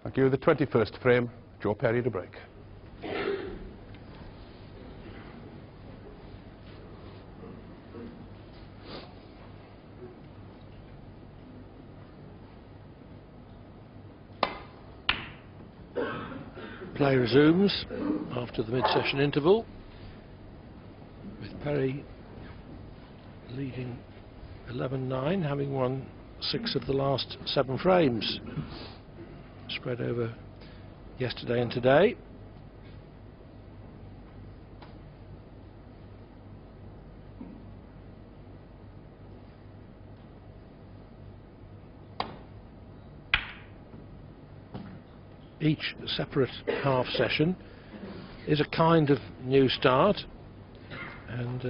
Thank you. The 21st frame, Joe Perry to break. Play resumes after the mid-session interval, with Perry leading 11-9, having won 6 of the last 7 frames, spread over yesterday and today. Each separate half session is a kind of new start, and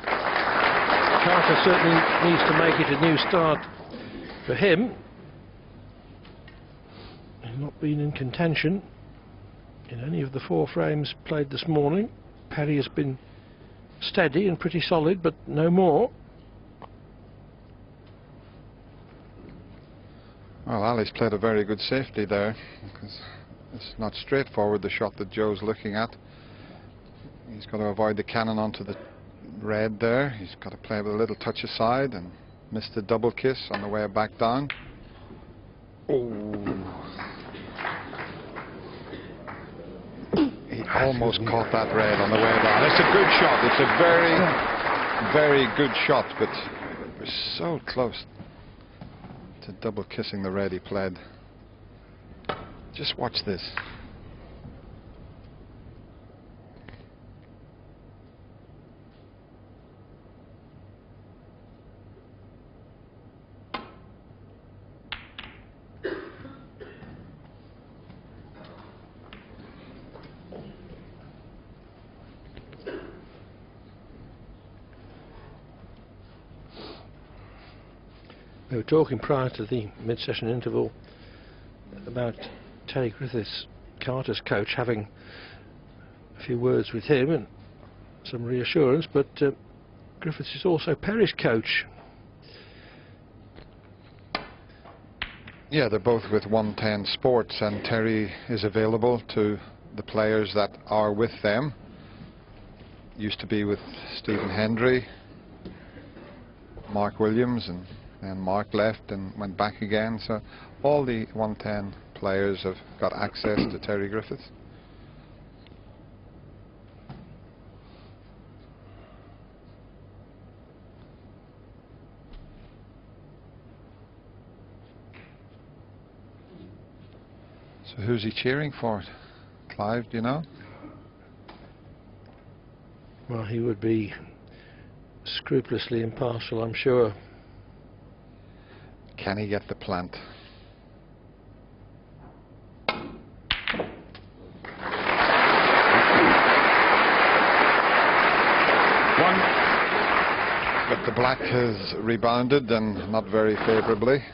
Carter certainly needs to make it a new start for him. He's not been in contention in any of the 4 frames played this morning. Perry has been steady and pretty solid, but no more. Well, Ali's played a very good safety there, because it's not straightforward, the shot that Joe's looking at. He's got to avoid the cannon onto the red there. He's got to play with a little touch aside and miss the double kiss on the way back down. Oh! He almost caught that red on the way down. It's a good shot. It's a very, very good shot, but we're so close to double kissing the red he played. Just watch this. We were talking prior to the mid-session interval about Terry Griffiths, Carter's coach, having a few words with him and some reassurance, but Griffiths is also Perry's coach. Yeah, they're both with 110 Sports, and Terry is available to the players that are with them. Used to be with Stephen Hendry, Mark Williams, and then Mark left and went back again, so all the 110 players have got access to Terry Griffiths. So who's he cheering for? Clive, do you know? Well, he would be scrupulously impartial, I'm sure. Can he get the plant? But the black has rebounded, and not very favourably.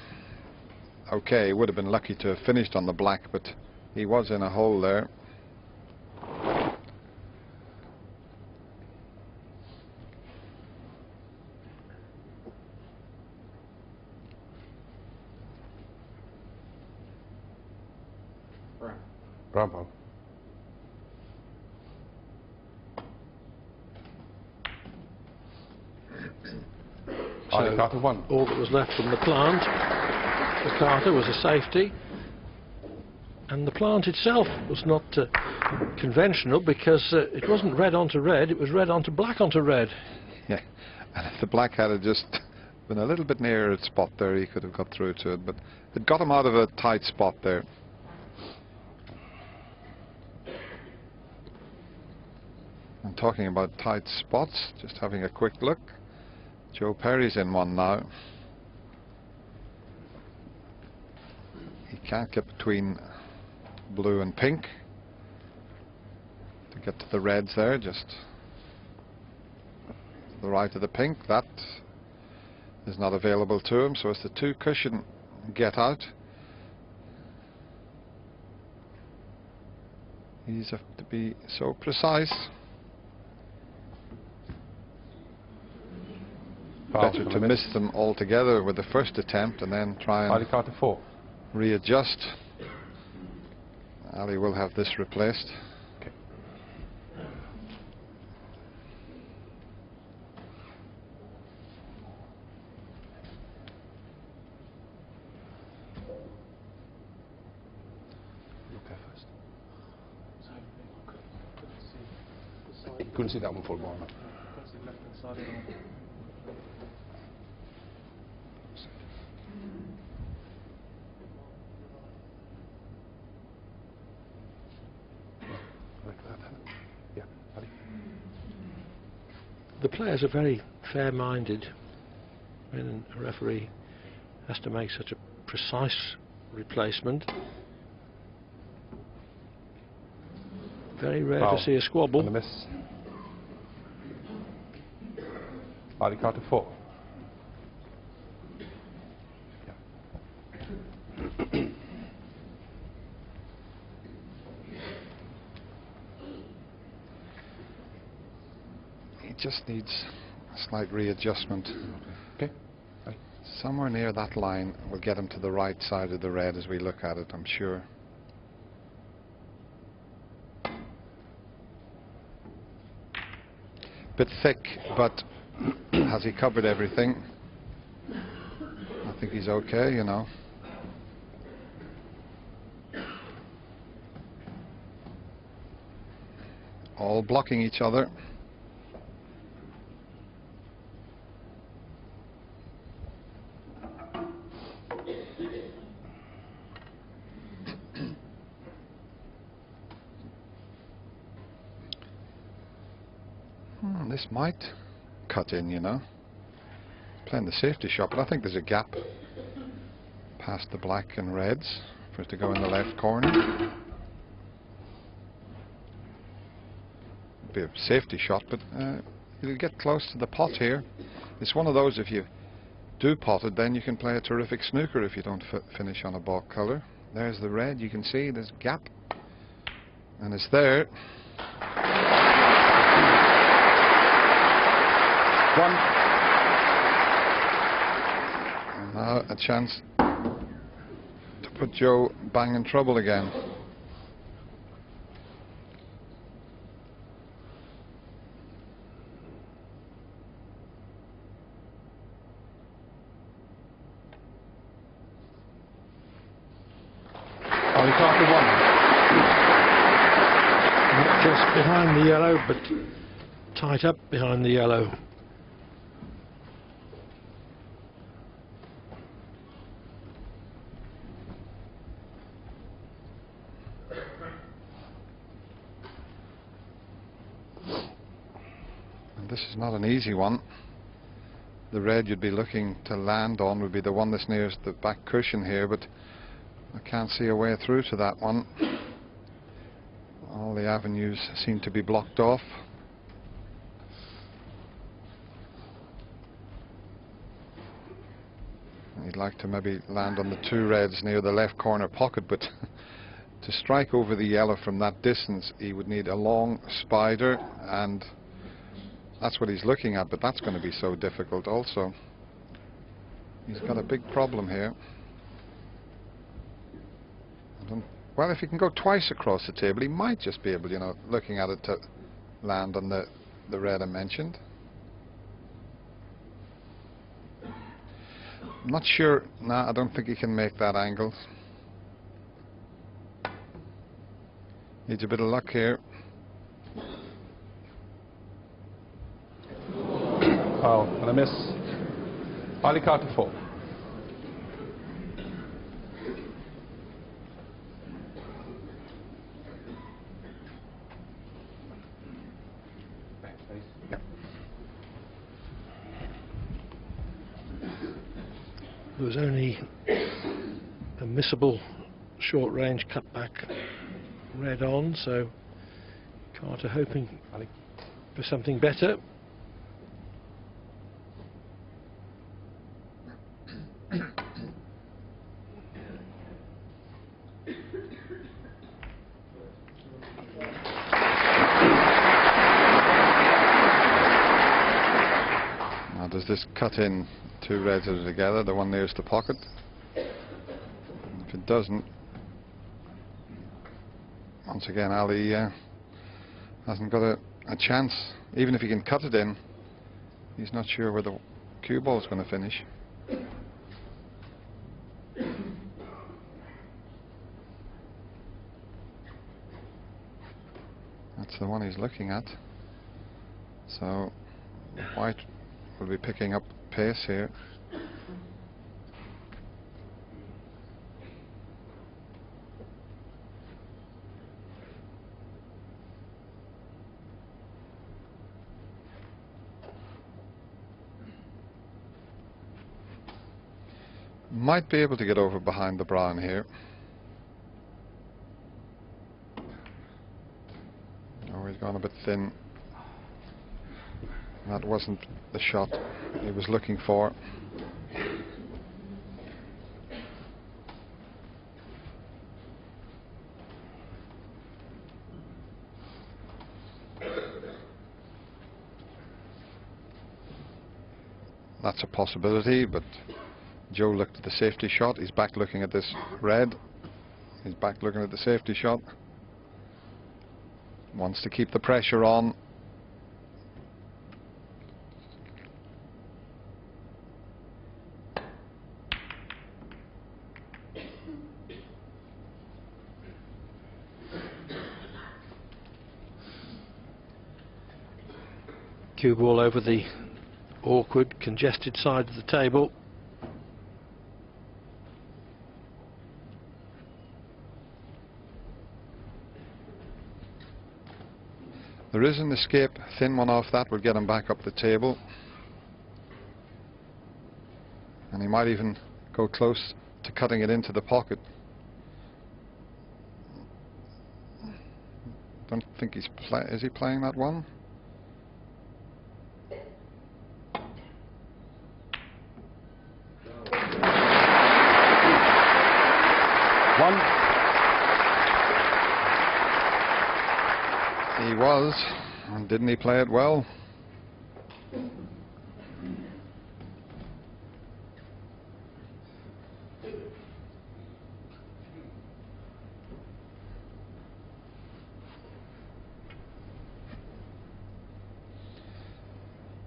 Okay, he would have been lucky to have finished on the black, but he was in a hole there. Bravo. So Carter won. All that was left from the plant for Carter was a safety, and the plant itself was not conventional, because it wasn't red onto red, it was red onto black onto red. Yeah, and if the black had just been a little bit nearer its spot there, he could have got through to it, but it got him out of a tight spot there. And talking about tight spots, just having a quick look, Joe Perry's in one now. He can't get between blue and pink to get to the reds there, just to the right of the pink. That is not available to him, so it's the 2 cushion get out. He's have to be so precise. Better to miss them altogether with the first attempt and then try and Carter 4. readjust. Ali will have this replaced. Okay. Look there first. You couldn't see that one full ball, no? Like that. Yeah, Ali. The players are very fair-minded when a referee has to make such a precise replacement. Very rare Foul. to see a squabble. And a miss. Ali Carter 4. He just needs a slight readjustment. Okay. Ali. Somewhere near that line will get him to the right side of the red as we look at it, I'm sure. Bit thick, but has he covered everything? I think he's okay, you know. All blocking each other. This might cut in, you know. Playing the safety shot, but I think there's a gap past the black and reds for it to go in the left corner. Be a safety shot, but you'll get close to the pot here. It's one of those, if you do pot it, then you can play a terrific snooker if you don't finish on a balk colour. There's the red, you can see there's a gap, and it's there. One. And now a chance to put Joe bang in trouble again. Ali Carter 1. Not just behind the yellow, but tight up behind the yellow. This is not an easy one. The red you'd be looking to land on would be the one that's nearest the back cushion here, but I can't see a way through to that one. All the avenues seem to be blocked off. He'd like to maybe land on the two reds near the left corner pocket, but to strike over the yellow from that distance he would need a long spider, and that's what he's looking at, but that's going to be so difficult also. He's got a big problem here. Well, if he can go twice across the table, he might just be able, you know, looking at it, to land on the red I mentioned. I'm not sure. Nah, I don't think he can make that angle. Needs a bit of luck here. Foul and a miss. Ali Carter 4. There was only a missable short range cutback red on, so Carter hoping for something better. Now does this cut in two reds that are together, the one nearest the pocket? If it doesn't, Once again, Ali hasn't got a chance. Even if he can cut it in, he's not sure where the cue ball is going to finish. That's the one he's looking at. So White will be picking up pace here. Might be able to get over behind the brown here. Oh, he's gone a bit thin. That wasn't the shot he was looking for. That's a possibility, but Joe looked at the safety shot. He's back looking at this red. He's back looking at the safety shot. Wants to keep the pressure on. Cue ball over the awkward, congested side of the table. There is an escape, thin one off that will get him back up the table. And he might even go close to cutting it into the pocket. Don't think he's is he playing that one? He was, and didn't he play it well?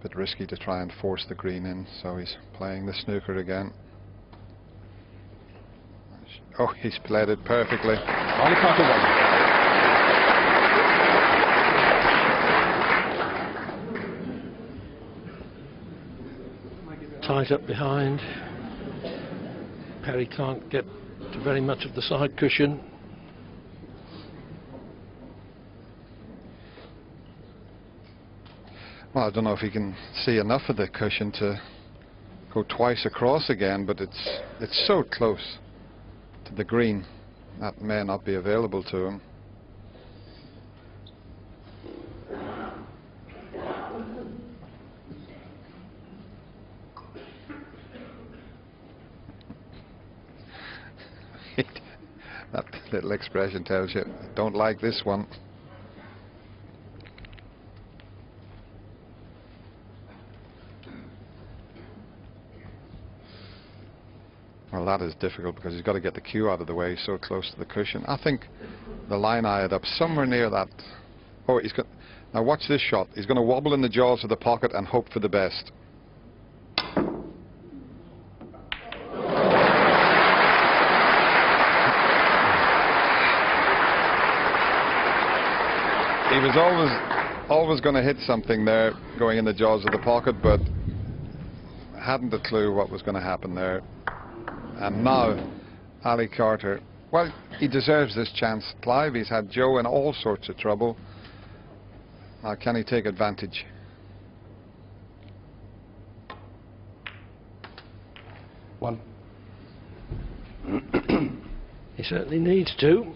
Bit risky to try and force the green in, so he's playing the snooker again. Oh, he's played it perfectly. Tight up behind. Perry can't get to very much of the side cushion. Well, I don't know if he can see enough of the cushion to go twice across again, but it's so close to the green that may not be available to him. That little expression tells you, don't like this one. Well, that is difficult because he's got to get the cue out of the way, so close to the cushion. I think the line eyed up somewhere near that. Oh, he's got. Now watch this shot. He's going to wobble in the jaws of the pocket and hope for the best. He was always going to hit something there going in the jaws of the pocket, but hadn't a clue what was going to happen there. And now Ali Carter, well, he deserves this chance. Clive, he's had Joe in all sorts of trouble. Now can he take advantage? One. He certainly needs to.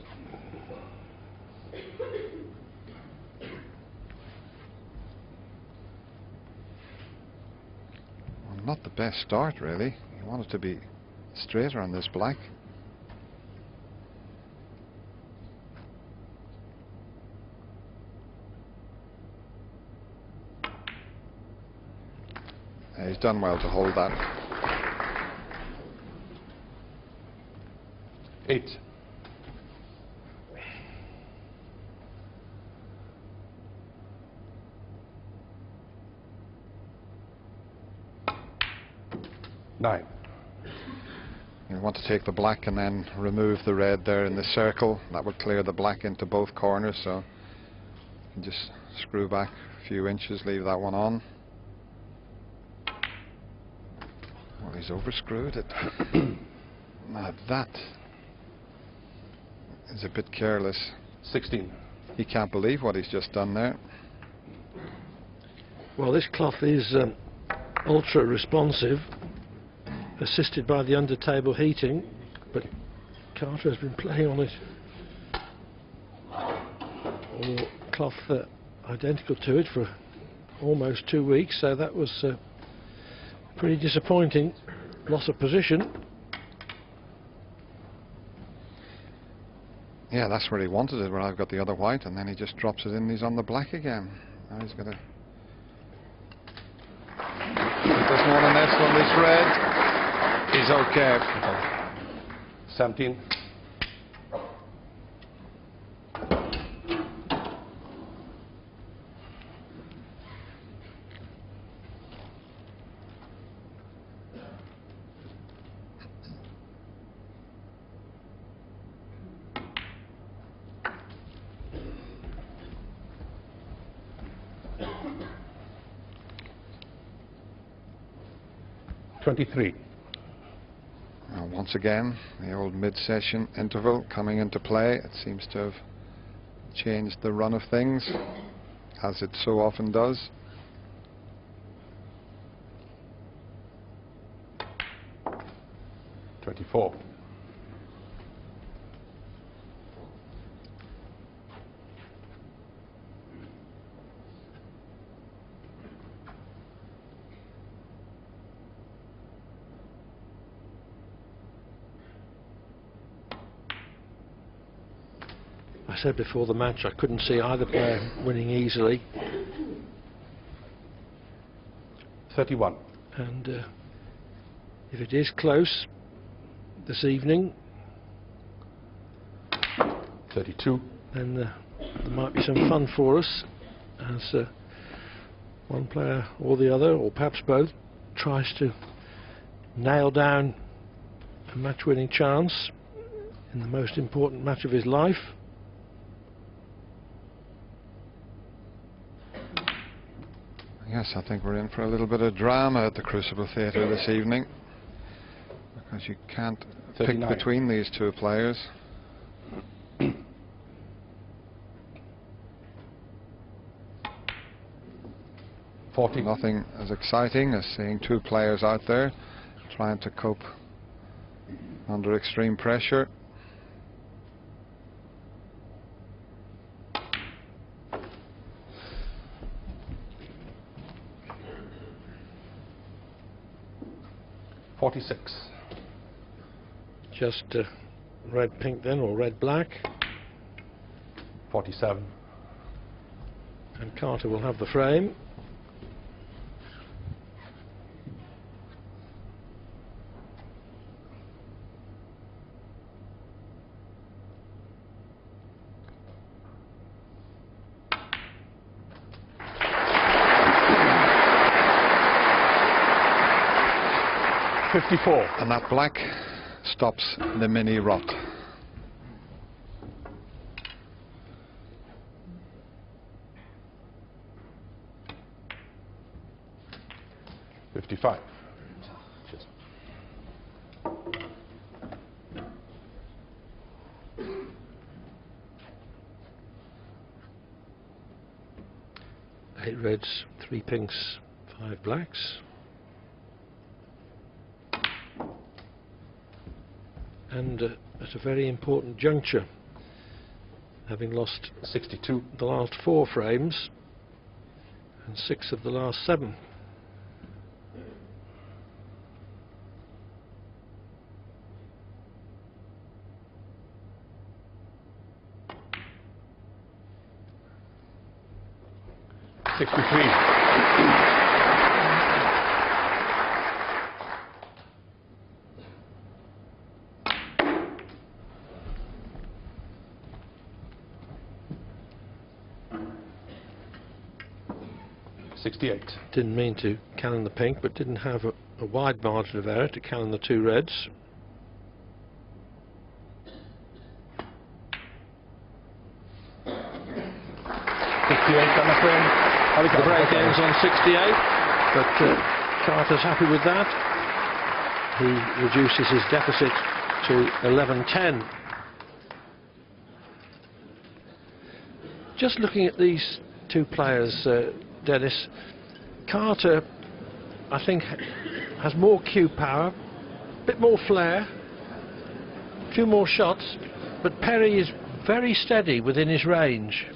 Not the best start, really. You want it to be straighter on this black. He's done well to hold that. 8. 9. You want to take the black and then remove the red there in the circle. That would clear the black into both corners, so you can just screw back a few inches, leave that one on. Well, he's overscrewed it. Now that is a bit careless. 16. He can't believe what he's just done there. Well, this cloth is ultra responsive, assisted by the under table heating, but Carter has been playing on it, or cloth identical to it, for almost 2 weeks, so that was pretty disappointing. Loss of position. Yeah, that's where he wanted it, where I've got the other white, and then he just drops it in and he's on the black again. Now he's got to... He doesn't want to nest on this red. He's okay. 17. Once again, the old mid-session interval coming into play. It seems to have changed the run of things, as it so often does. .24. I said before the match I couldn't see either player winning easily. 31. And if it is close this evening, 32. then there might be some fun for us, as one player or the other, or perhaps both, tries to nail down a match-winning chance in the most important match of his life. Yes, I think we're in for a little bit of drama at the Crucible Theatre this evening, because you can't 39. pick between these two players. 40. Nothing as exciting as seeing two players out there trying to cope under extreme pressure. .46. Just red-pink then, or red-black. 47. And Carter will have the frame. .54. And that black stops the mini rot. .55. Eight reds, 3 pinks, 5 blacks. And at a very important juncture, having lost 62. the last 4 frames and 6 of the last 7. .63. .68. Didn't mean to cannon the pink, but didn't have a wide margin of error to cannon the 2 reds. The break ends on 68, but Carter's happy with that. He reduces his deficit to 11-10. Just looking at these 2 players, Dennis, Carter, I think, has more cue power, a bit more flair, a few more shots, but Perry is very steady within his range.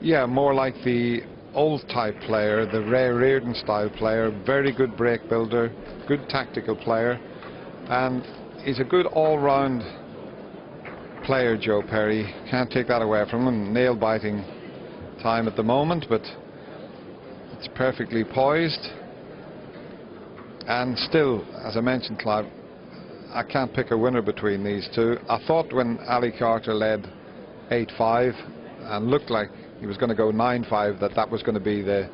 Yeah, more like the old type player, the Ray Reardon style player, very good break builder, good tactical player, and he's a good all-round player, Joe Perry. Can't take that away from him. Nail-biting time at the moment, but it's perfectly poised. And still, as I mentioned, Clive, I can't pick a winner between these 2. I thought when Ali Carter led 8-5 and looked like he was going to go 9-5 that was going to be the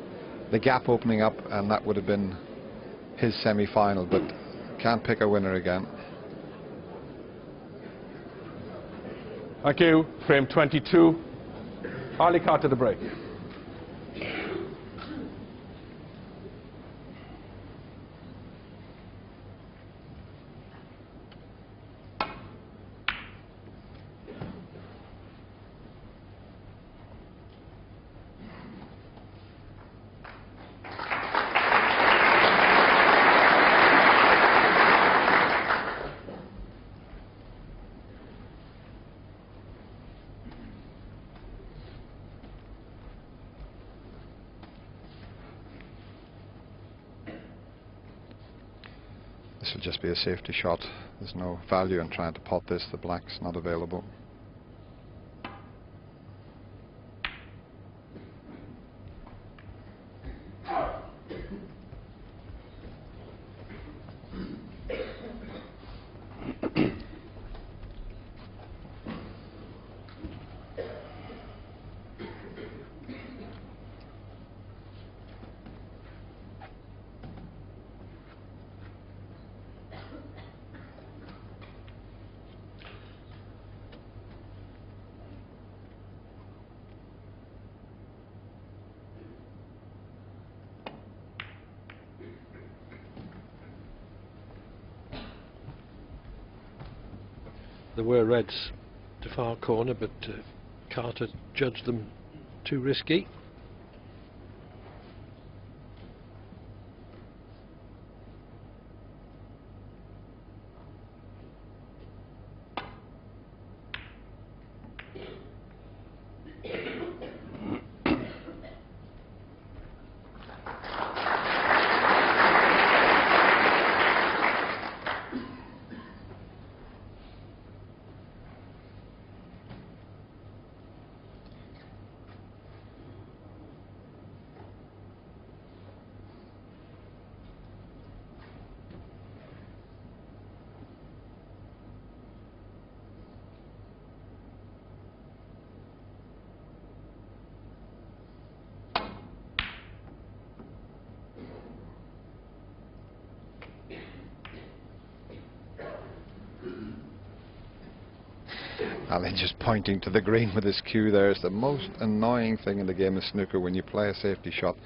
gap opening up, and that would have been his semi-final, but can't pick a winner again. Thank you. Frame 22. Ali Carter, the break. This will just be a safety shot. There's no value in trying to pot this. The black's not available. There were reds to far corner, but Carter judged them too risky. Ali just pointing to the green with his cue there is the most annoying thing in the game of snooker, when you play a safety shot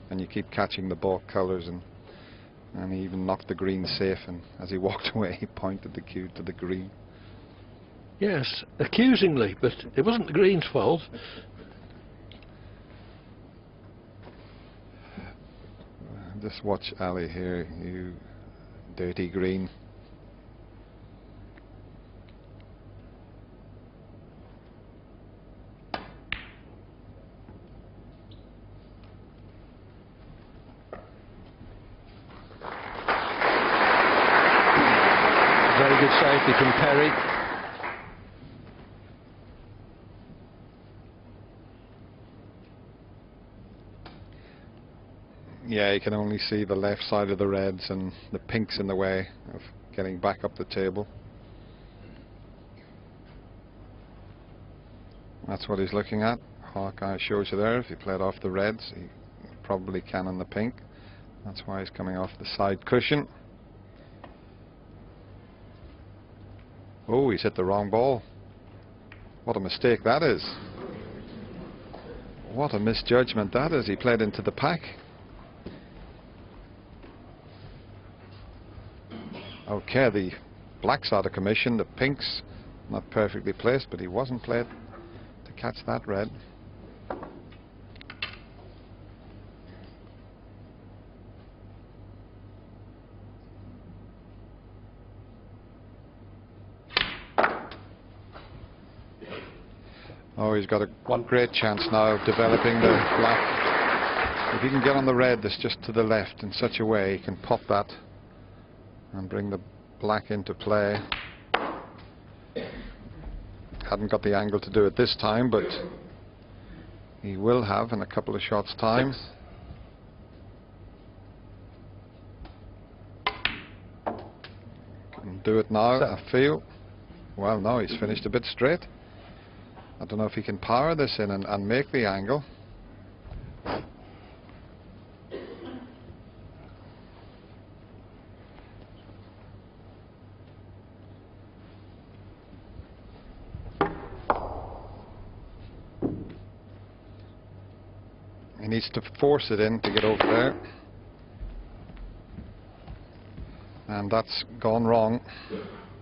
and you keep catching the ball colours, and he even knocked the green safe, and as he walked away he pointed the cue to the green. Yes, accusingly, but it wasn't the green's fault. Just watch Ali here, you dirty green. Very good safety from Perry. Yeah, you can only see the left side of the reds, and the pink's in the way of getting back up the table. That's what he's looking at. Hawkeye shows you there. If he played off the reds, he probably can on the pink. That's why he's coming off the side cushion. Oh, he's hit the wrong ball. What a mistake that is. What a misjudgment that is. He played into the pack. Okay, the black's out of commission, the pink's not perfectly placed, but he wasn't played to catch that red. Oh, he's got a great chance now of developing the black. If he can get on the red that's just to the left in such a way, he can pop that and bring the black into play. Hadn't got the angle to do it this time, but he will have in a couple of shots' time. Can do it now, I feel. Well, no, he's finished a bit straight. I don't know if he can power this in and make the angle. He needs to force it in to get over there. And that's gone wrong.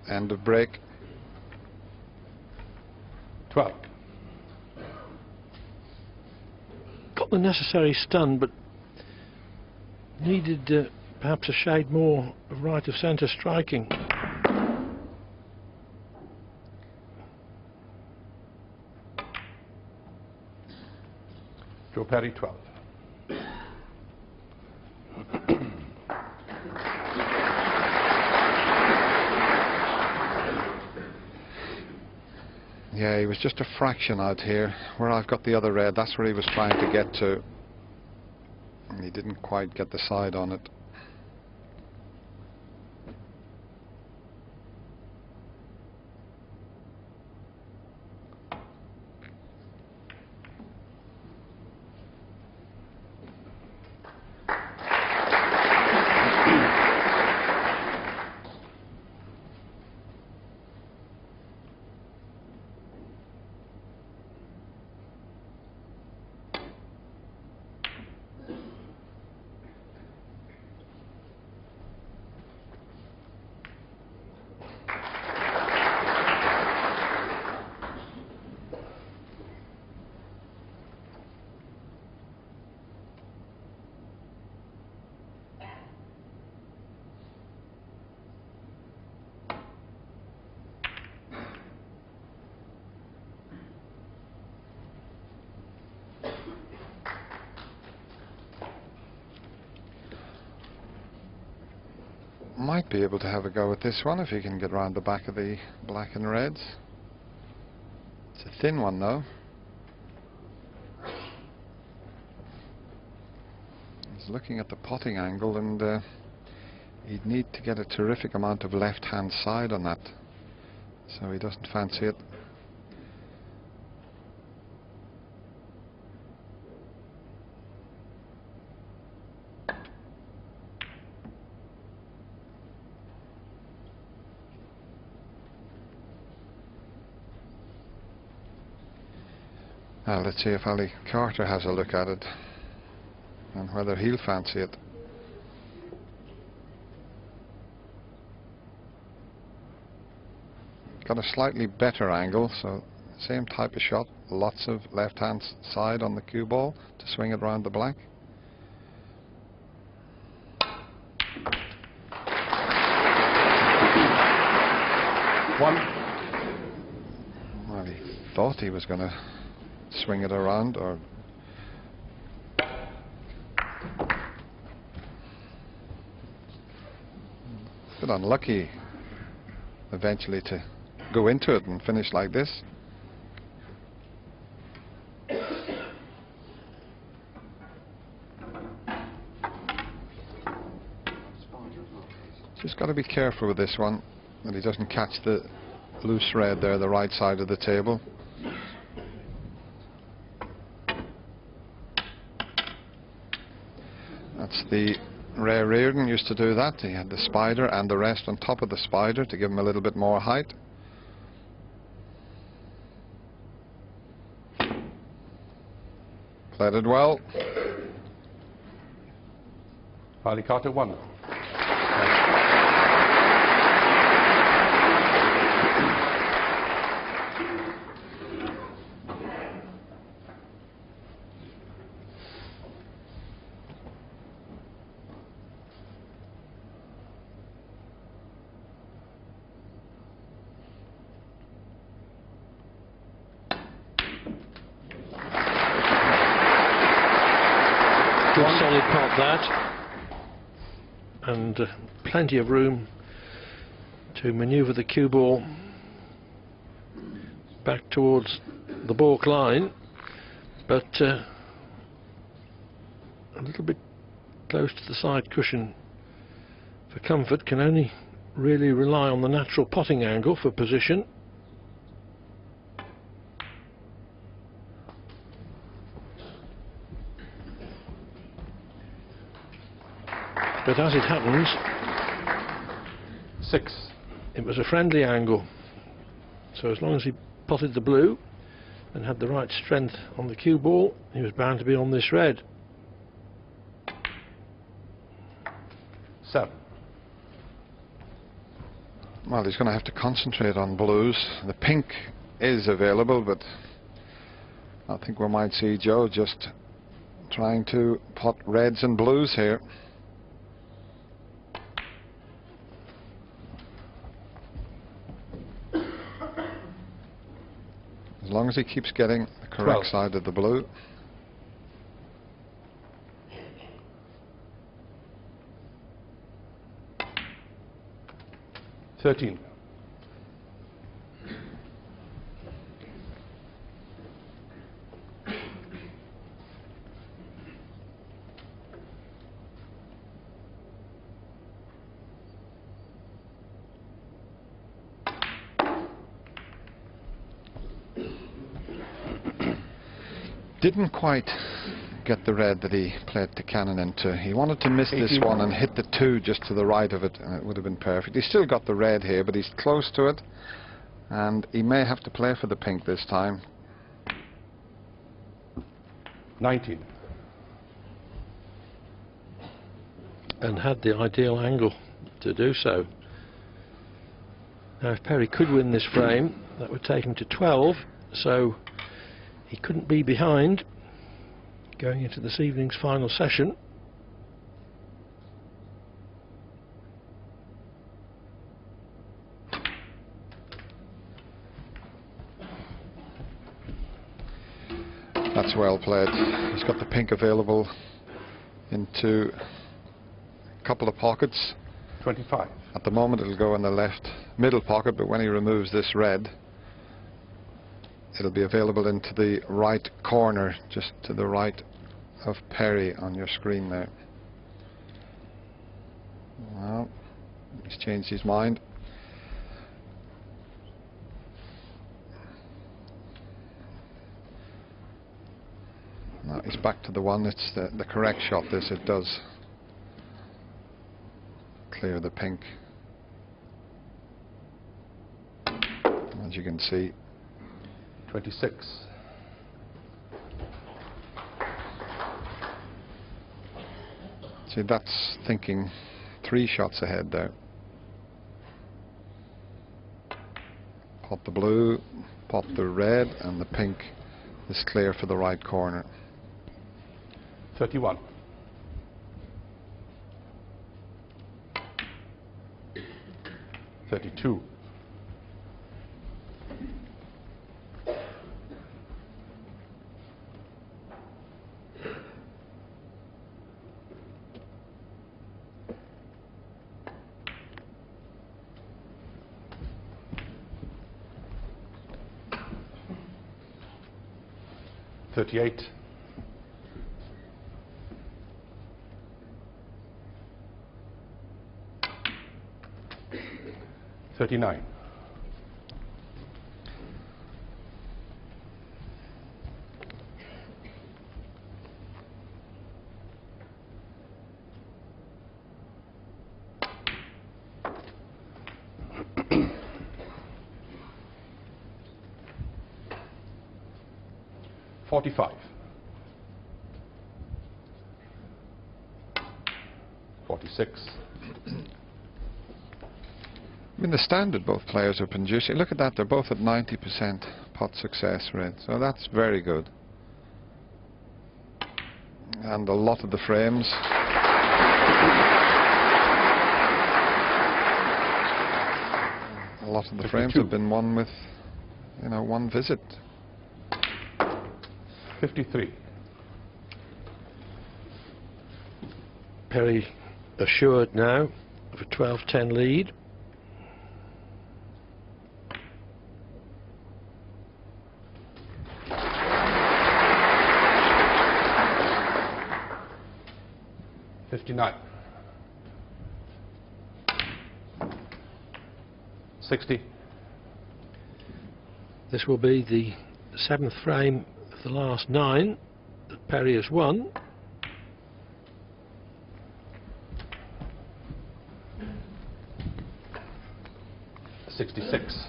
End of break. 12. Got the necessary stun, but needed perhaps a shade more of right of centre striking. Joe Perry, 12. Yeah, he was just a fraction out here. Where I've got the other red, that's where he was trying to get to. And he didn't quite get the side on it. Might be able to have a go at this one if he can get round the back of the black and reds. It's a thin one though. He's looking at the potting angle, and he'd need to get a terrific amount of left hand side on that, so he doesn't fancy it. Now let's see if Ali Carter has a look at it and whether he'll fancy it. Got a slightly better angle, so same type of shot, lots of left hand side on the cue ball to swing it round the black. One. Well, he thought he was going to swing it around, or a bit unlucky eventually to go into it and finish like this. Just got to be careful with this one that he doesn't catch the loose red there, the right side of the table. That's the Ray Reardon used to do that. He had the spider and the rest on top of the spider to give him a little bit more height. Played it well. Ali Carter 1. Good solid pot that, and plenty of room to manoeuvre the cue ball back towards the baulk line, but a little bit close to the side cushion for comfort. Can only really rely on the natural potting angle for position. But as it happens, 6. it was a friendly angle, so as long as he potted the blue and had the right strength on the cue ball, he was bound to be on this red. 7. Well, he's going to have to concentrate on blues. The pink is available, but I think we might see Joe just trying to pot reds and blues here. As long as he keeps getting the correct 12. side of the blue. $13. Didn't quite get the red that he played the cannon into. He wanted to miss this one and hit the 2 just to the right of it, and it would have been perfect. He's still got the red here, but he's close to it, and he may have to play for the pink this time. 19. And had the ideal angle to do so. Now if Perry could win this frame, that would take him to 12, so he couldn't be behind going into this evening's final session. That's well played. He's got the pink available into a couple of pockets. 25. At the moment it'll go in the left middle pocket, but when he removes this red, it'll be available into the right corner, just to the right of Perry on your screen there. Well, he's changed his mind. Now he's back to the one. It's the correct shot. This, it does clear the pink, as you can see. 26. See, that's thinking 3 shots ahead there. Pot the blue, pot the red, and the pink is clear for the right corner. 31. 32. 38. 39. 45. 66. I mean, the standard both players are producing. Look at that, they're both at 90% pot success rate, so that's very good. And a lot of the frames have been won with, you know, one visit. 53. Perry assured now of a 12-10 lead. $59. 60. This will be the 7th frame of the last 9 that Perry has won. $66.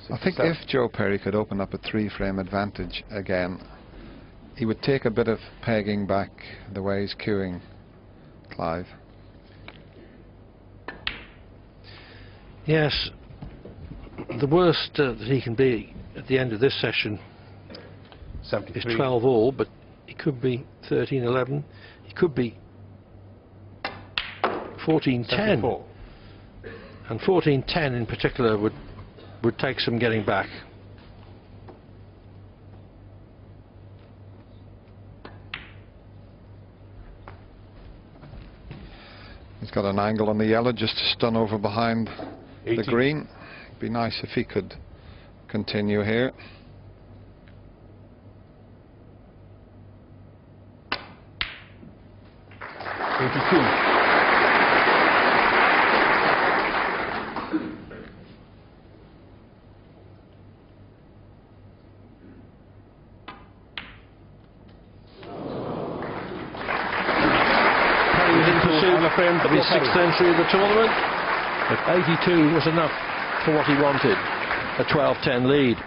I think if Joe Perry could open up a 3-frame advantage again, he would take a bit of pegging back the way he's queuing Clive. Yes, the worst that he can be at the end of this session 73. is 12 all, but he could be 13-11. He could be 14-10. 74. And 14-10 in particular would take some getting back. He's got an angle on the yellow just to stun over behind 80. the green. Be nice if he could continue here. Of his 6th entry of the tournament, but 82 was enough for what he wanted, a 12-10 lead.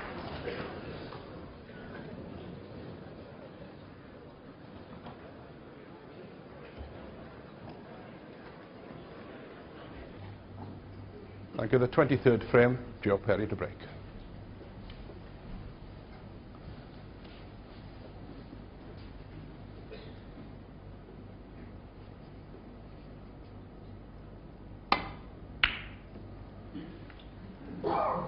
I give the 23rd frame, Joe Perry to break.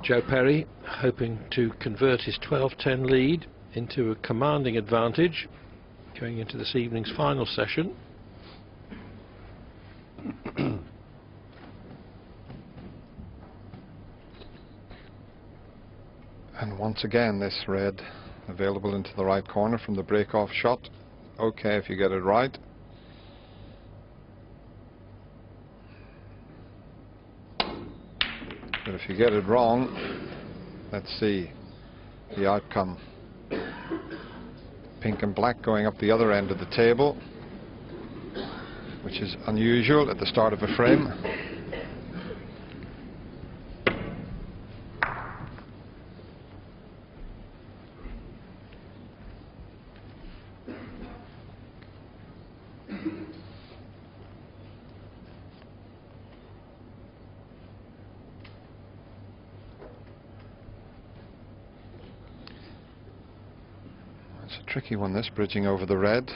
Joe Perry hoping to convert his 12-10 lead into a commanding advantage going into this evening's final session. And once again this red available into the right corner from the break-off shot. Okay if you get it right. But if you get it wrong, let's see the outcome. Pink and black going up the other end of the table, which is unusual at the start of a frame. It's a tricky one, this, bridging over the red.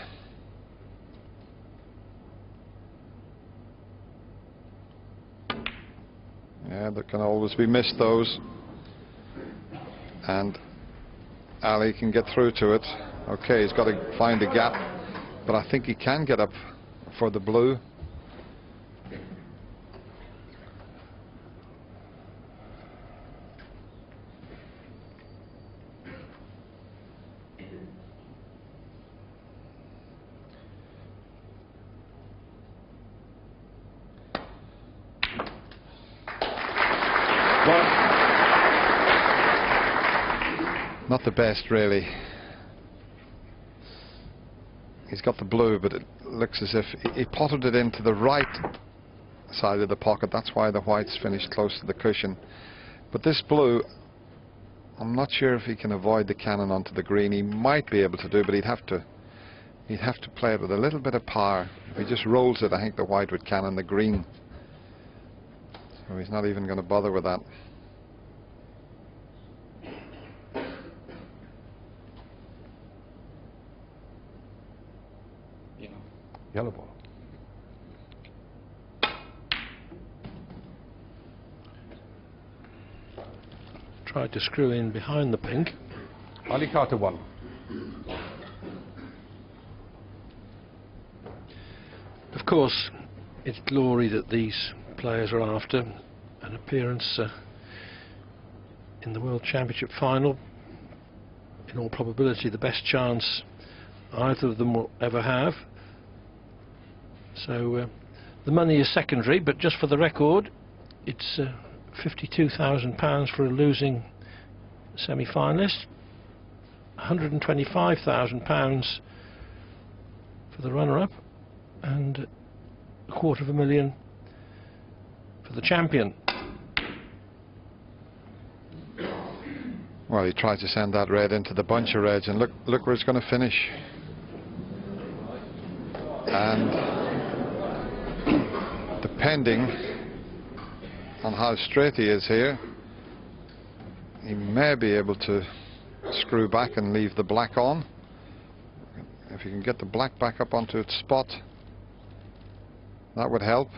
Yeah, there can always be missed, those. And Ali can get through to it. Okay, he's got to find a gap, but I think he can get up for the blue. Not the best, really. He's got the blue, but it looks as if he potted it into the right side of the pocket. That's why the whites finished close to the cushion. But this blue, I'm not sure if he can avoid the cannon onto the green. He might be able to do, but he'd have to play it with a little bit of power. If he just rolls it, I think the white would cannon the green. So he's not even going to bother with that. Yellow ball. Tried to screw in behind the pink. Ali Carter 1. Of course, it's glory that these players are after. An appearance in the World Championship final. In all probability, the best chance either of them will ever have. So the money is secondary, but just for the record, it's £52,000 for a losing semi-finalist, £125,000 for the runner-up, and £250,000 for the champion. Well, he tried to send that red into the bunch of reds, and look where it's going to finish. And depending on how straight he is here, he may be able to screw back and leave the black on. If you can get the black back up onto its spot, that would help.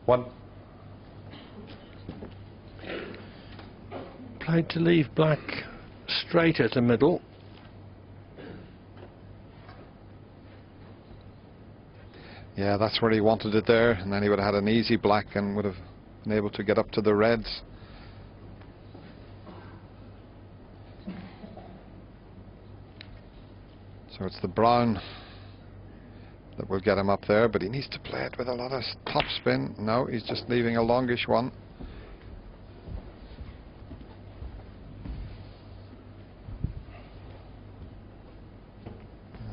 One. Played to leave black straight at the middle. Yeah, that's where he wanted it there, and then he would have had an easy black and would have been able to get up to the reds. So it's the brown that will get him up there, but he needs to play it with a lot of top spin. No, he's just leaving a longish one.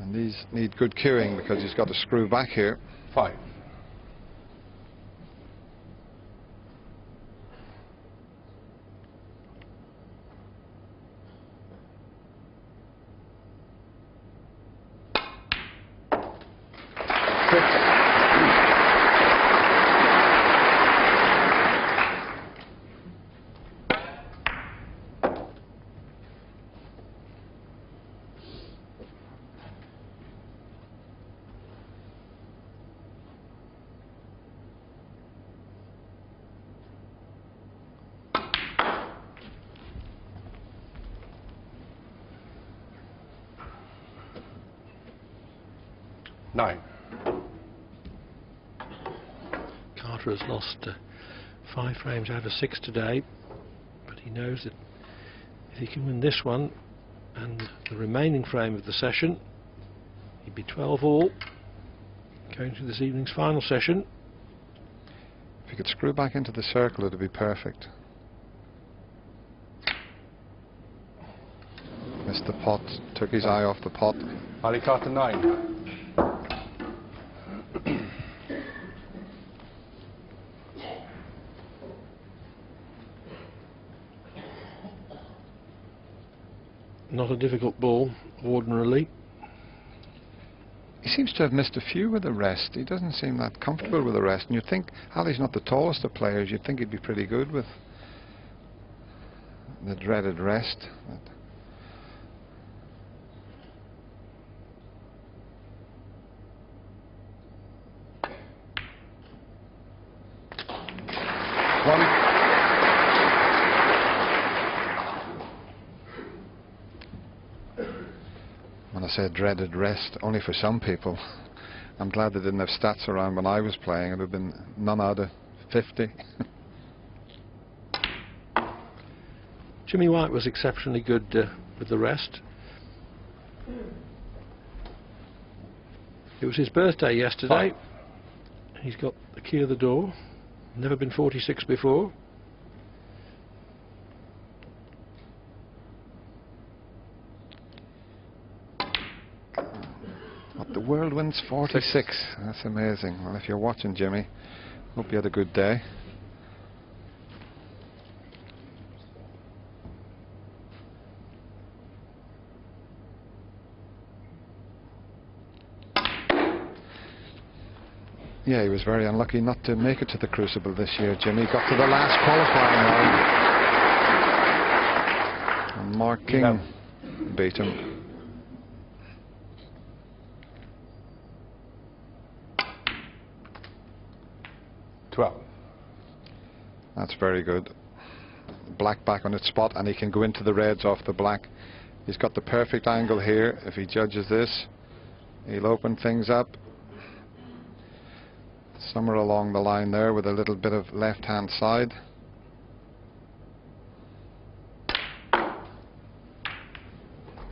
And these need good cueing because he's got to screw back here. 5. Nine. Carter has lost 5 frames out of 6 today, but he knows that if he can win this one and the remaining frame of the session, he'd be 12 all going to this evening's final session. If he could screw back into the circle, it would be perfect. Missed the pot, took his eye off the pot. Ali Carter 9. Not a difficult ball, ordinarily. He seems to have missed a few with the rest. He doesn't seem that comfortable with the rest. And you'd think, Ali's not the tallest of players, you'd think he'd be pretty good with the dreaded rest. One. When I say dreaded rest, only for some people. I'm glad they didn't have stats around when I was playing. It would have been none out of 50. Jimmy White was exceptionally good with the rest. It was his birthday yesterday. He's got the key of the door. Never been 46 before. The world wins 46. That's amazing. Well, if you're watching, Jimmy, hope you had a good day. Yeah, he was very unlucky not to make it to the Crucible this year, Jimmy. Got to the last qualifying round. And Mark King beat him. That's very good. Black back on its spot, and he can go into the reds off the black. He's got the perfect angle here. If he judges this, he'll open things up. Somewhere along the line there with a little bit of left-hand side.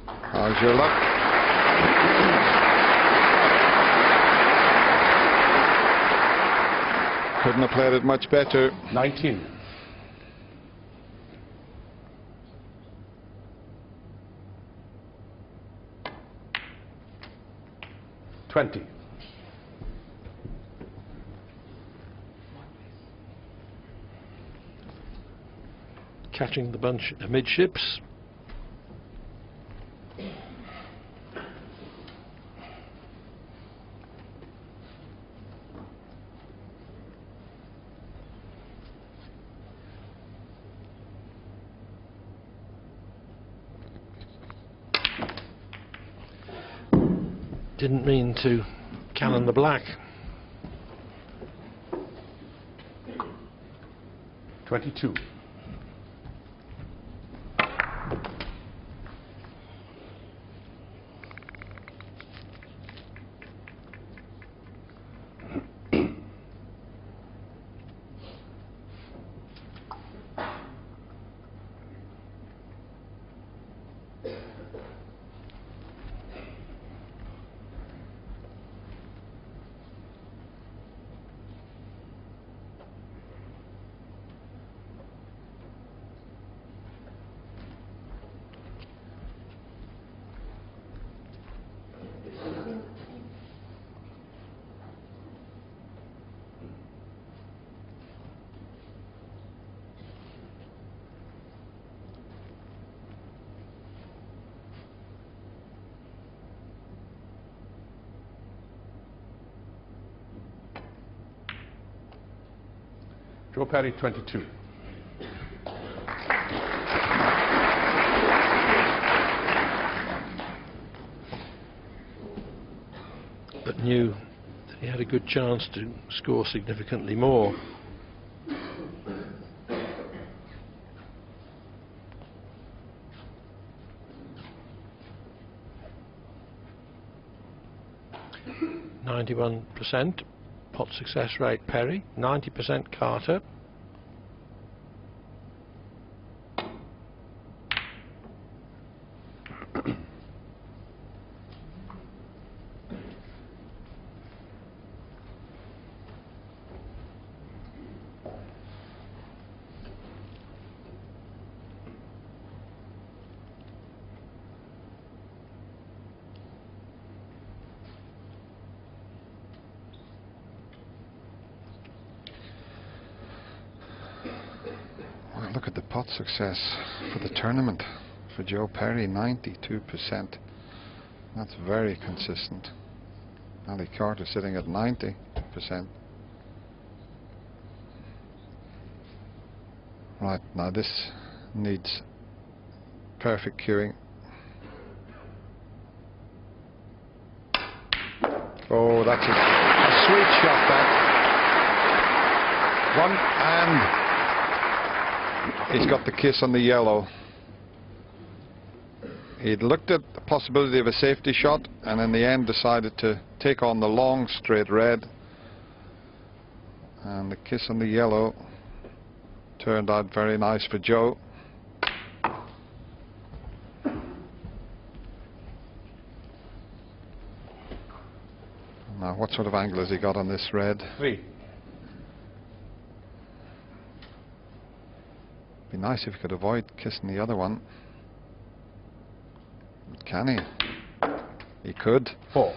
How's your luck? Couldn't have played it much better. 19. Catching the bunch amidships. Didn't mean to cannon the black. 22. Joe Perry, 22. But knew that he had a good chance to score significantly more. %, pot success rate Perry, 90% Carter. Look at the pot success for the tournament for Joe Perry, 92%. That's very consistent. Ali Carter sitting at 90%. Right, now this needs perfect cueing. Oh, that's a sweet shot, that. One, and he's got the kiss on the yellow. He'd looked at the possibility of a safety shot and in the end decided to take on the long straight red, and the kiss on the yellow turned out very nice for Joe. Now what sort of angle has he got on this red? 3. Be nice if he could avoid kissing the other one. Can he? He could. 4.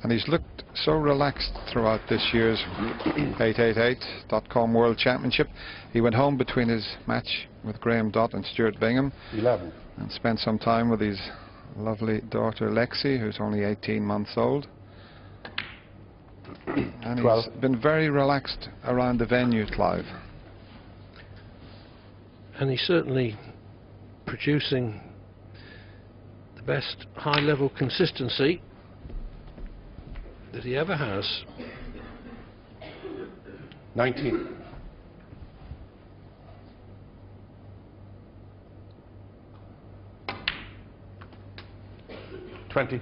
And he's looked so relaxed throughout this year's 888.com World Championship. He went home between his match with Graham Dott and Stuart Bingham 11. and spent some time with his lovely daughter Lexi, who's only 18 months old. And 12. he's been very relaxed around the venue, Clive. And he's certainly producing the best high-level consistency that he ever has. 19. $20.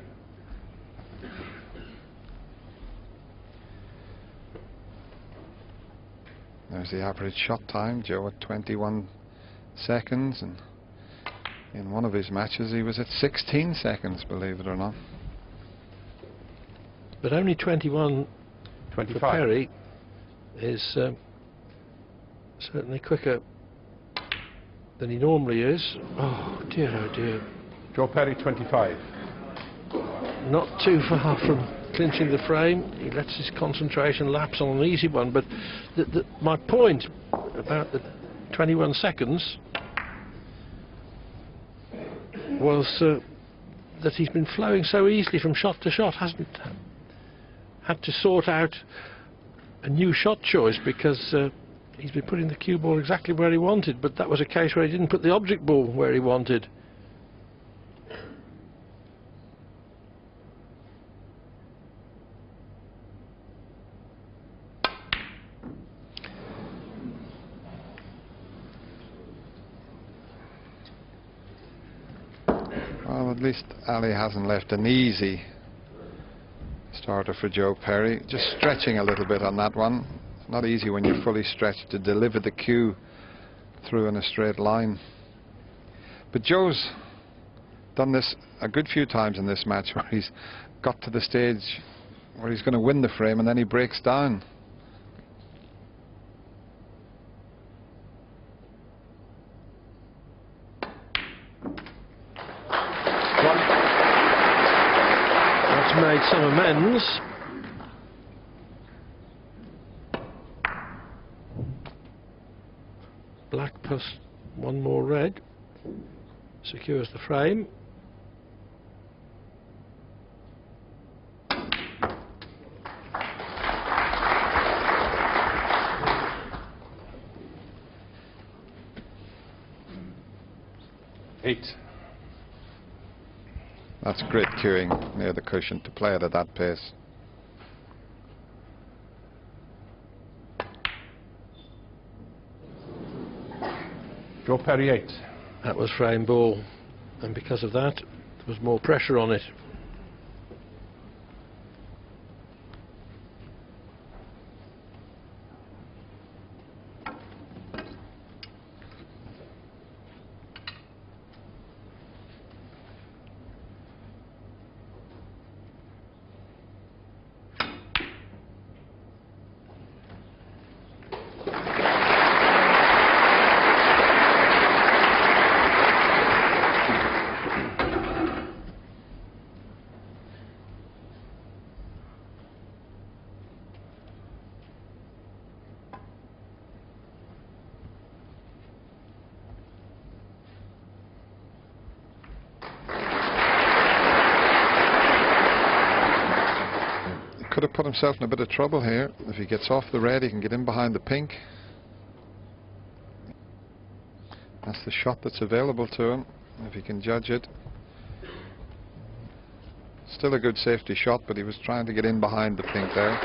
There's the average shot time, Joe at 21 seconds, and in one of his matches he was at 16 seconds, believe it or not. But only 21 for 25. Perry is certainly quicker than he normally is. Oh dear, oh dear. Joe Perry, 25. Not too far from clinching the frame. He lets his concentration lapse on an easy one, but my point about the 21 seconds was that he's been flowing so easily from shot to shot, hasn't had to sort out a new shot choice, because he's been putting the cue ball exactly where he wanted, but that was a case where he didn't put the object ball where he wanted. Well, at least Ali hasn't left an easy starter for Joe Perry. Just stretching a little bit on that one. It's not easy when you're fully stretched to deliver the cue through in a straight line. But Joe's done this a good few times in this match, where he's got to the stage where he's going to win the frame and then he breaks down. Made some amends. Black plus one more red secures the frame. Eight. That's great cueing near the cushion to play it at that pace. Joe Perry, 8. That was frame ball, and because of that there was more pressure on it. Could have put himself in a bit of trouble here. If he gets off the red, he can get in behind the pink. That's the shot that's available to him, if he can judge it. Still a good safety shot, but he was trying to get in behind the pink there.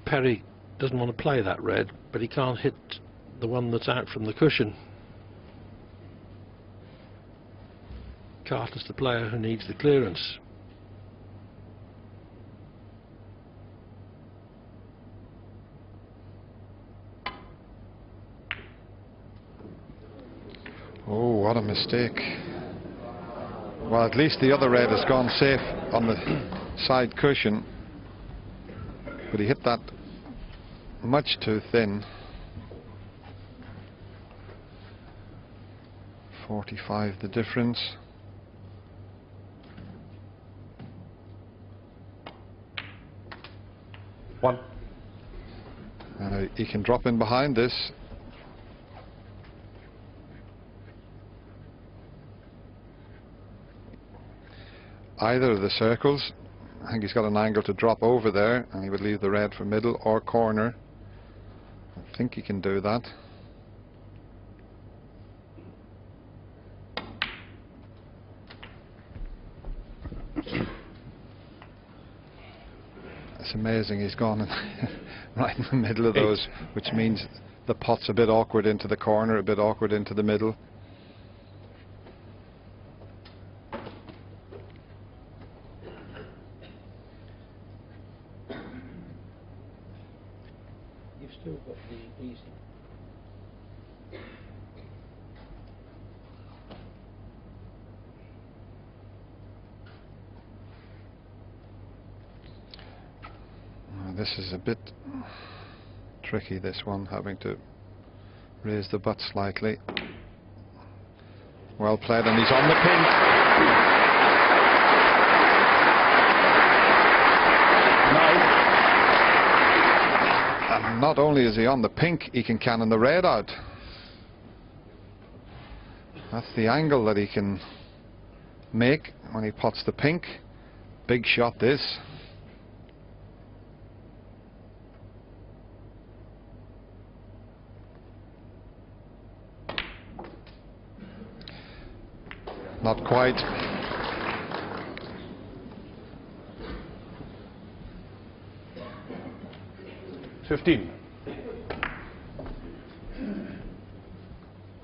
Perry doesn't want to play that red, but he can't hit the one that's out from the cushion. Carter's the player who needs the clearance. Oh, what a mistake. Well, at least the other red has gone safe on the side cushion, but he hit that much too thin. 45 the difference. One. He can drop in behind this. Either of the circles. I think he's got an angle to drop over there, and he would leave the red for middle or corner. I think he can do that. It's amazing he's gone right in the middle of those, which means the pot's a bit awkward into the corner, a bit awkward into the middle. You've still got the easy. This is a bit tricky, this one, having to raise the butt slightly. Well played, and he's on the pink. And not only is he on the pink, he can cannon the red out. That's the angle that he can make when he pots the pink. Big shot this. Not quite. $15.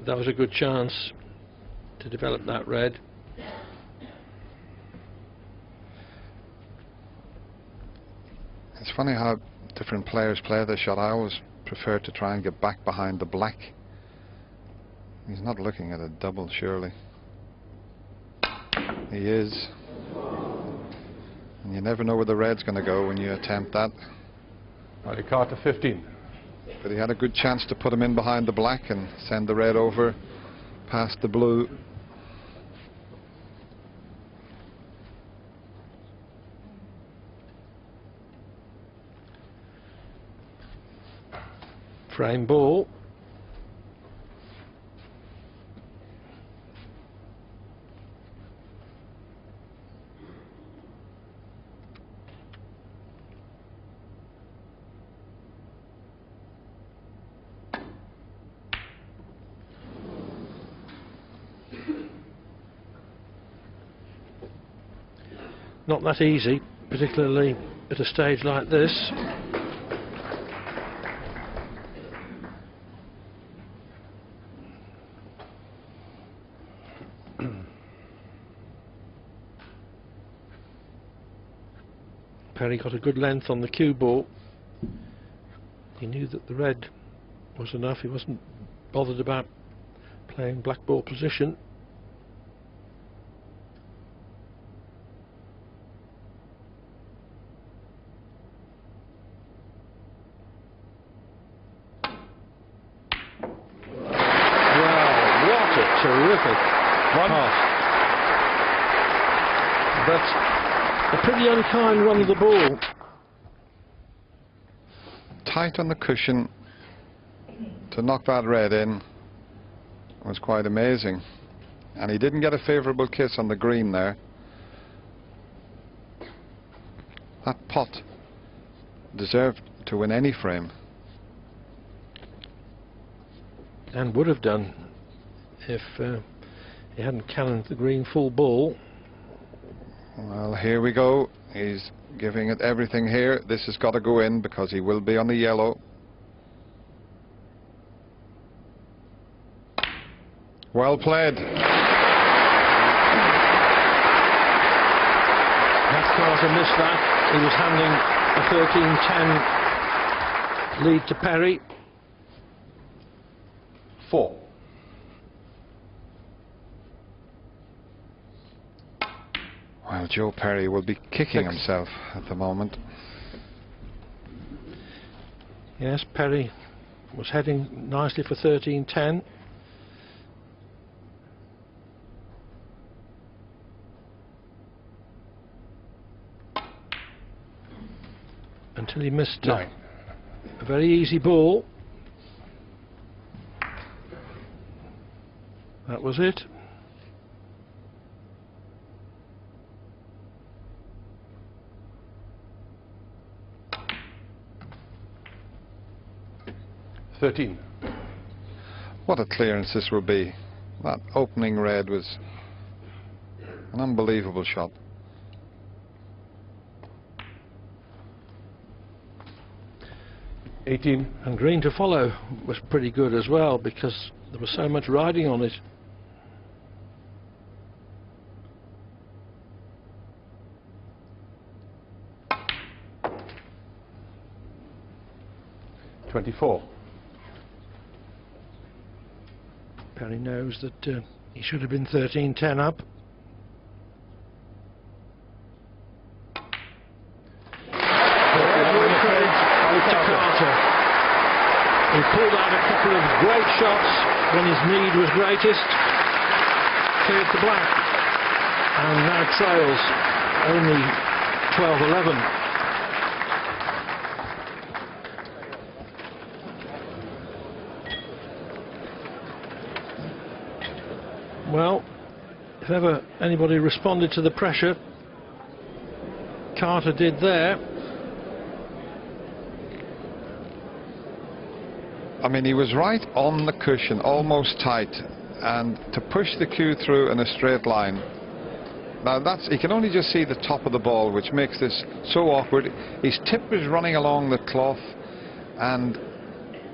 That was a good chance to develop that red. It's funny how different players play this shot. I always prefer to try and get back behind the black. He's not looking at a double, surely. He is. And you never know where the red's going to go when you attempt that. Ali Carter 15. But he had a good chance to put him in behind the black and send the red over past the blue. Frame ball. Not that easy, particularly at a stage like this. Perry got a good length on the cue ball. He knew that the red was enough. He wasn't bothered about playing black ball position. Terrific pass. But a pretty unkind run of the ball. Tight on the cushion to knock that red in was quite amazing. And he didn't get a favourable kiss on the green there. That pot deserved to win any frame. And would have done if he hadn't cannoned the green full ball. Well, here we go. He's giving it everything here. This has got to go in because he will be on the yellow. Well played. Carter missed that. He was handing a 13-10 lead to Perry. 4. Well, Joe Perry will be kicking 6. himself at the moment. Yes, Perry was heading nicely for 13-10. until he missed 9. a very easy ball. That was it. $13. What a clearance this will be. That opening red was an unbelievable shot. $18. And green to follow was pretty good as well, because there was so much riding on it. $24. Perry knows that he should have been 13-10 up. To Carter. He pulled out a couple of great shots when his need was greatest. Cleared the black, and now trails only 12-11. Well, if ever anybody responded to the pressure, Carter did there. I mean, he was right on the cushion, almost tight, and to push the cue through in a straight line. Now that's, he can only just see the top of the ball, which makes this so awkward. His tip is running along the cloth, and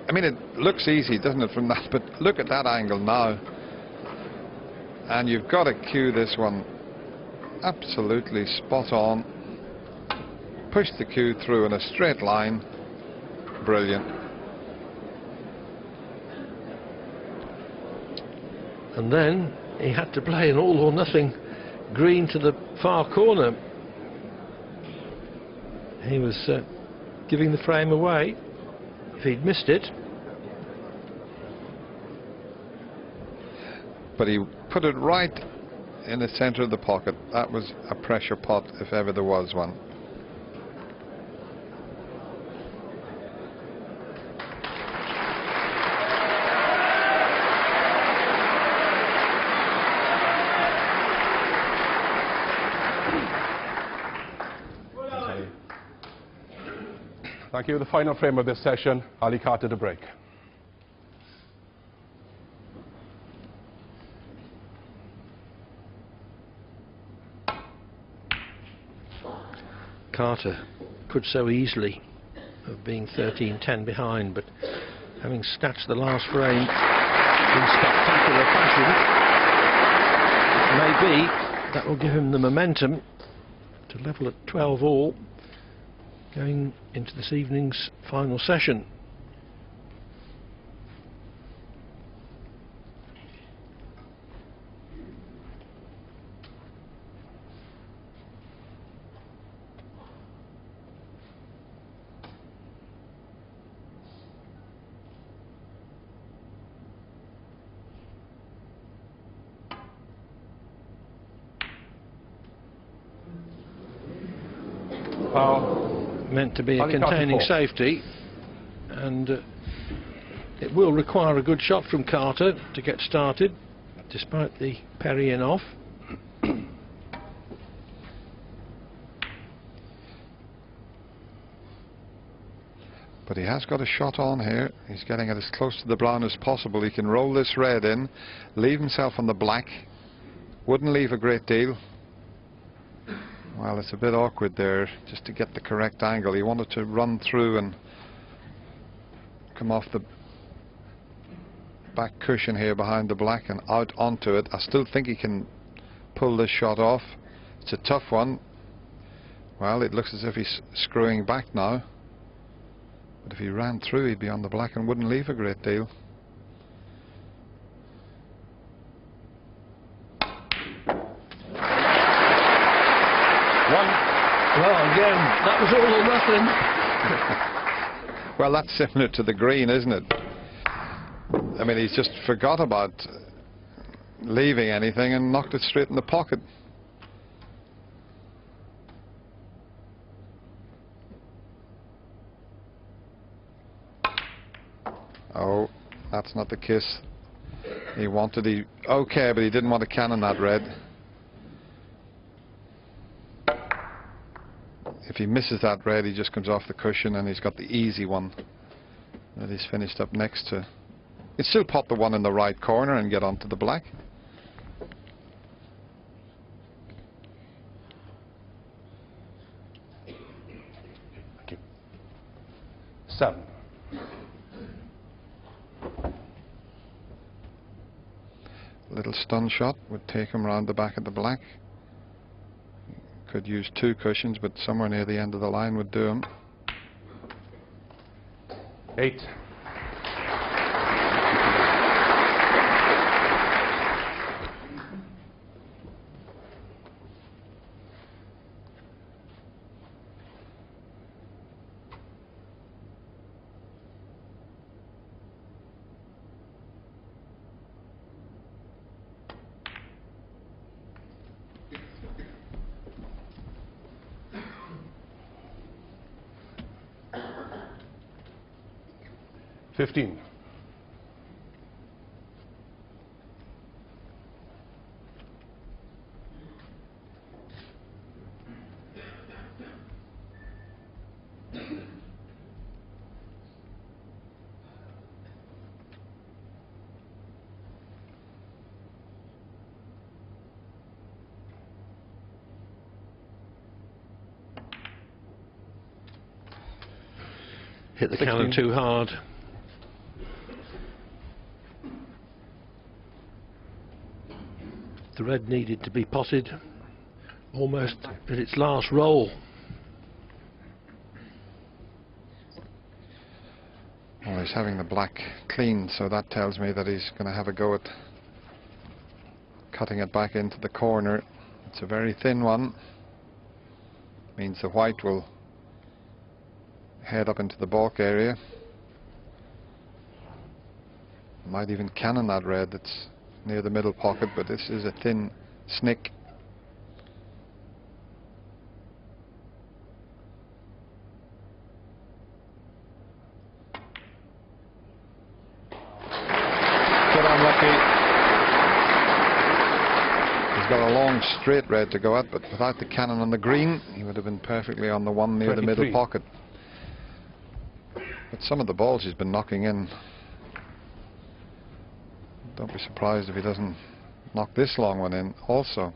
I mean, it looks easy, doesn't it, from that, but look at that angle now. And you've got to cue this one absolutely spot on. Push the cue through in a straight line. Brilliant. And then he had to play an all or nothing green to the far corner. He was giving the frame away if he'd missed it. But he put it right in the centre of the pocket. That was a pressure pot if ever there was one. Thank you. The final frame of this session, Ali Carter to break. Carter could so easily have been 13-10 behind, but having snatched the last frame in spectacular fashion, maybe that will give him the momentum to level at 12 all going into this evening's final session. Meant to be a containing safety, and it will require a good shot from Carter to get started, despite the Perry-in off. But he has got a shot on here. He's getting it as close to the brown as possible. He can roll this red in, leave himself on the black. Wouldn't leave a great deal. Well, it's a bit awkward there, just to get the correct angle. He wanted to run through and come off the back cushion here behind the black and out onto it. I still think he can pull this shot off. It's a tough one. Well, it looks as if he's screwing back now. But if he ran through, he'd be on the black and wouldn't leave a great deal. Well, again, that was all or nothing. Well, that's similar to the green, isn't it? I mean, he's just forgot about leaving anything and knocked it straight in the pocket. Oh, that's not the kiss he wanted. Okay, but he didn't want to cannon that red. If he misses that red, he just comes off the cushion, and he's got the easy one that he's finished up next to. He'd still pop the one in the right corner and get onto the black. Okay. 7. Little stun shot would take him round the back of the black. Could use 2 cushions, but somewhere near the end of the line would do him. 8. $15. Hit the cannon too hard. The red needed to be potted almost at its last roll. Well, he's having the black clean, so that tells me that he's going to have a go at cutting it back into the corner. It's a very thin one. Means the white will head up into the balk area. Might even cannon that red. It's near the middle pocket, but this is a thin snick. Get unlucky. He's got a long straight red to go at, but without the cannon on the green, he would have been perfectly on the one near the middle pocket. But some of the balls he's been knocking in, don't be surprised if he doesn't knock this long one in also.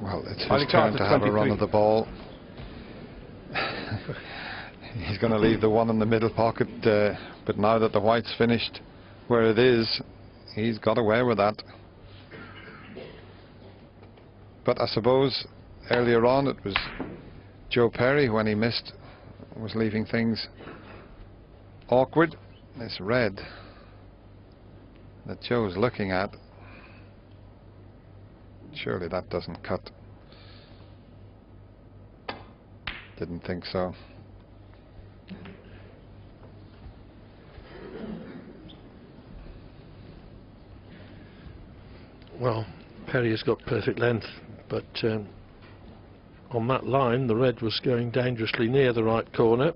Well, it's his turn to have a run of the ball. He's going to leave the one in the middle pocket, but now that the white's finished where it is, he's got away with that. But I suppose earlier on it was Joe Perry, when he missed, was leaving things awkward. This red that Joe's looking at, surely that doesn't cut. Didn't think so. Well, Perry has got perfect length, but on that line the red was going dangerously near the right corner.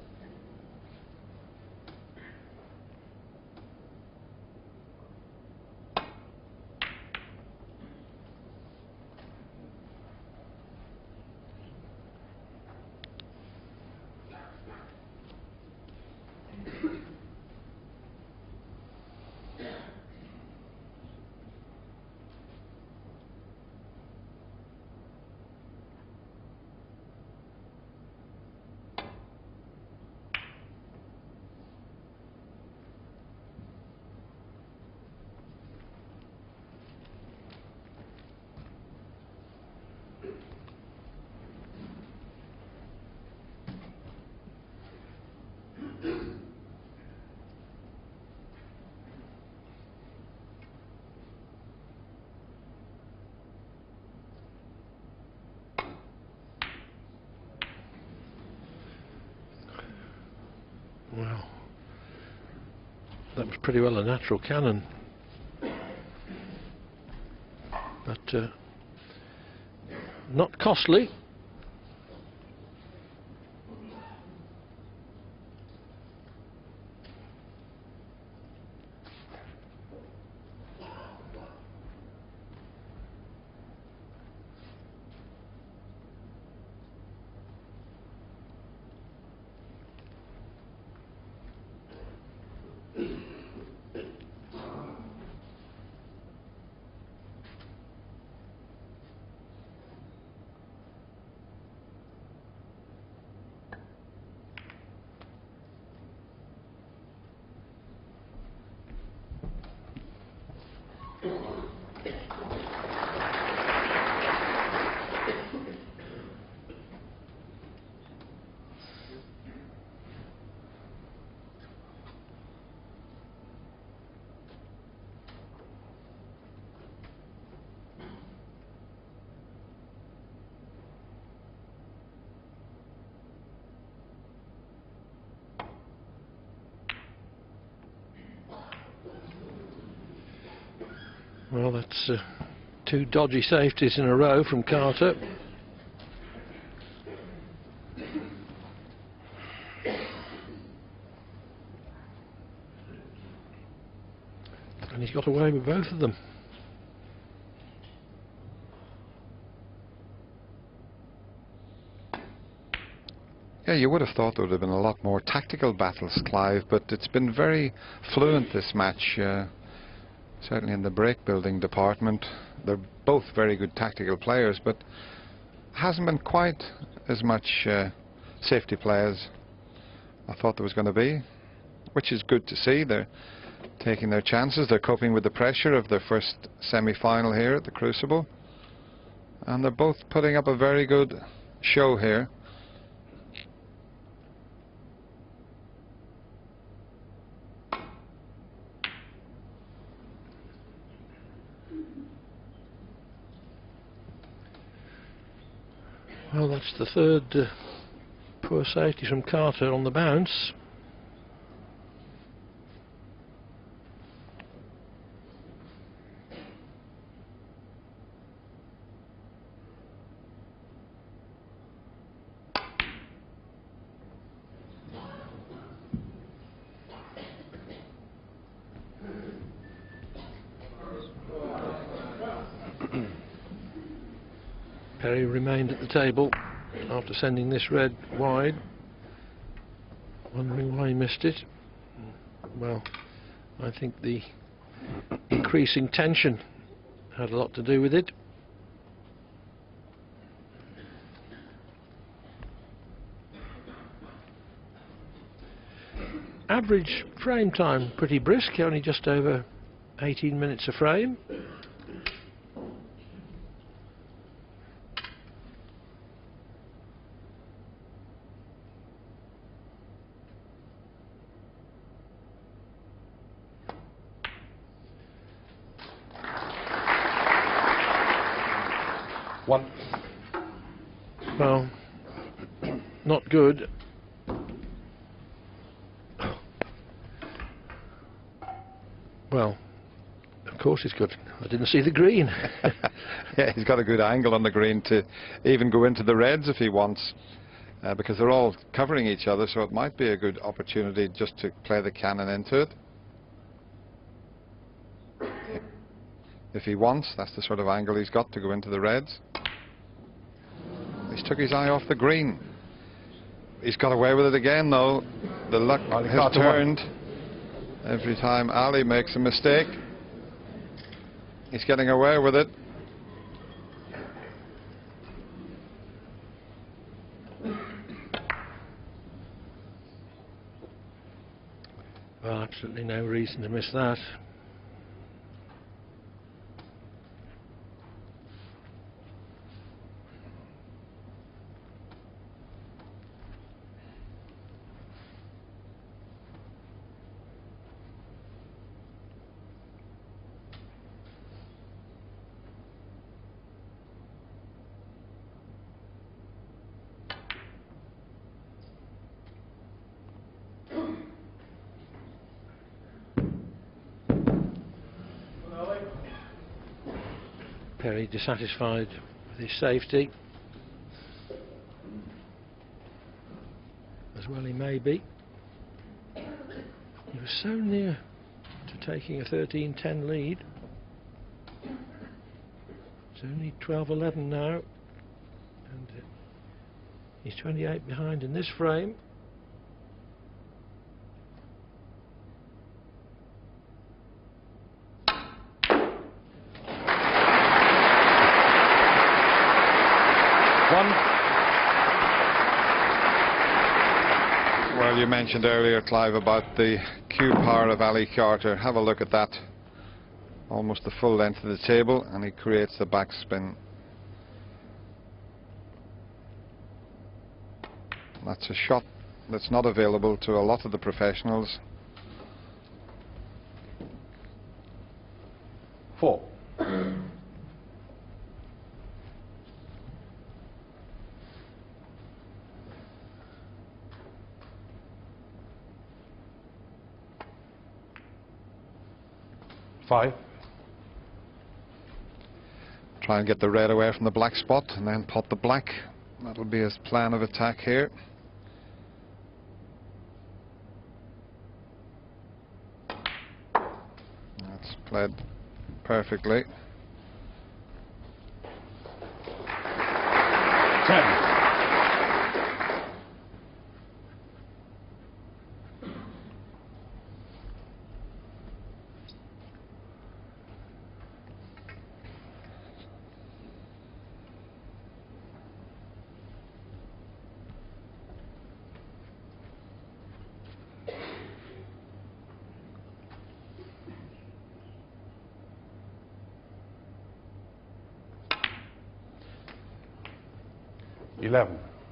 Well, that was pretty well a natural cannon, but not costly. Well, that's two dodgy safeties in a row from Carter. And he's got away with both of them. Yeah, you would have thought there would have been a lot more tactical battles, Clive, but it's been very fluent, this match. Certainly in the break building department. They're both very good tactical players, but hasn't been quite as much safety play as I thought there was going to be, which is good to see. They're taking their chances, they're coping with the pressure of their first semi-final here at the Crucible, and they're both putting up a very good show here. Well, that's the third poor safety from Carter on the bounce. Perry remained at the table after sending this red wide, wondering why he missed it. Well, I think the increasing tension had a lot to do with it. Average frame time pretty brisk, only just over 18 minutes a frame. One. Well, not good. Well, of course it's good. I didn't see the green. Yeah, he's got a good angle on the green to even go into the reds if he wants, because they're all covering each other, so it might be a good opportunity just to play the cannon into it. If he wants, that's the sort of angle he's got to go into the reds. He's took his eye off the green. He's got away with it again, though. The luck has turned. Every time Ali makes a mistake, he's getting away with it. Well, absolutely no reason to miss that. Perry dissatisfied with his safety, as well he may be. He was so near to taking a 13-10 lead. It's only 12-11 now, and he's 28 behind in this frame. Well, you mentioned earlier, Clive, about the cue power of Ali Carter. Have a look at that. Almost the full length of the table, and he creates the backspin. That's a shot that's not available to a lot of the professionals. 4. Five. Try and get the red away from the black spot and then pot the black. That'll be his plan of attack here. That's played perfectly. 10.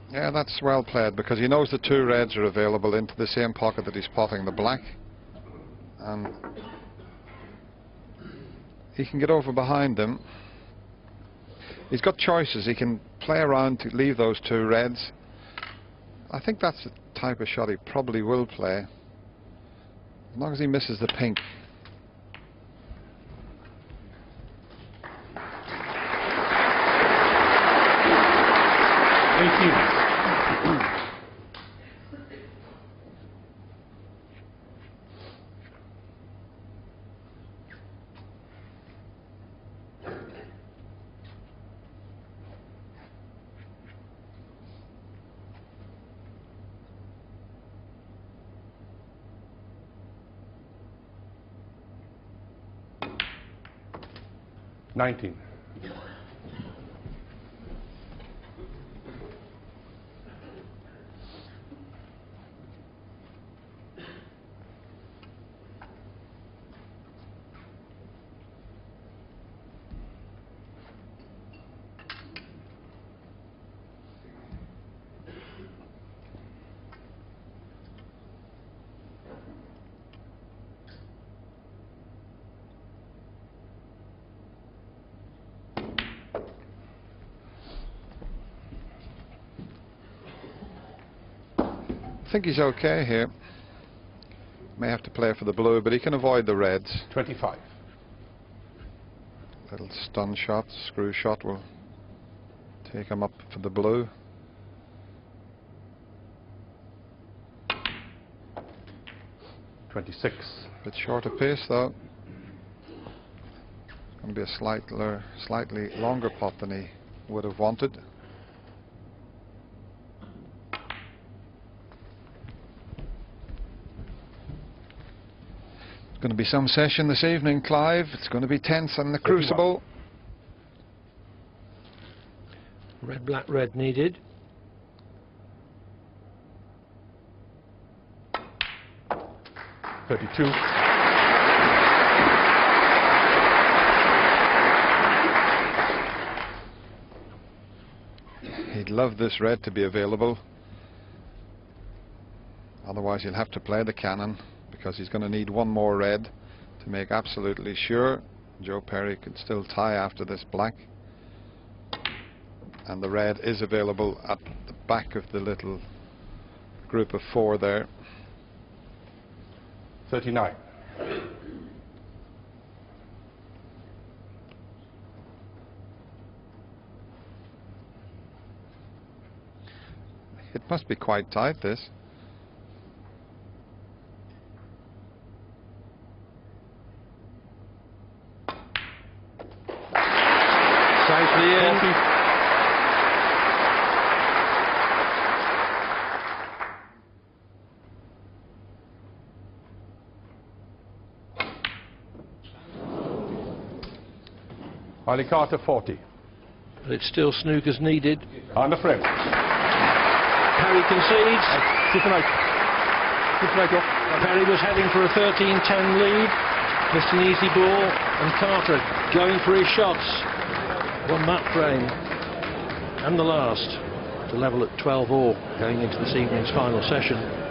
Yeah, that's well played, because he knows the two reds are available into the same pocket that he's potting the black, and he can get over behind them. He's got choices. He can play around to leave those two reds. I think that's the type of shot he probably will play, as long as he misses the pink. Nineteen. I think he's okay here. May have to play for the blue, but he can avoid the reds. 25. Little stun shot, screw shot will take him up for the blue. 26. Bit short of pace though. It's going to be a slightly longer pot than he would have wanted. It's going to be some session this evening, Clive. It's going to be tense in the crucible. Red, black, red needed. $32. He'd love this red to be available. Otherwise he'll have to play the cannon, because he's going to need one more red to make absolutely sure Joe Perry could still tie after this black. And the red is available at the back of the little group of four there. 39. It must be quite tight, this. Safely in. 40. Ali Carter 40. But it's still Snooker's needed. On the frame. Perry concedes. Keep an eye. Keep an eye, go. Perry was heading for a 13-10 lead. Missed an easy ball, and Carter going for his shots. Won that frame and the last to level at 12 all going into this evening's final session.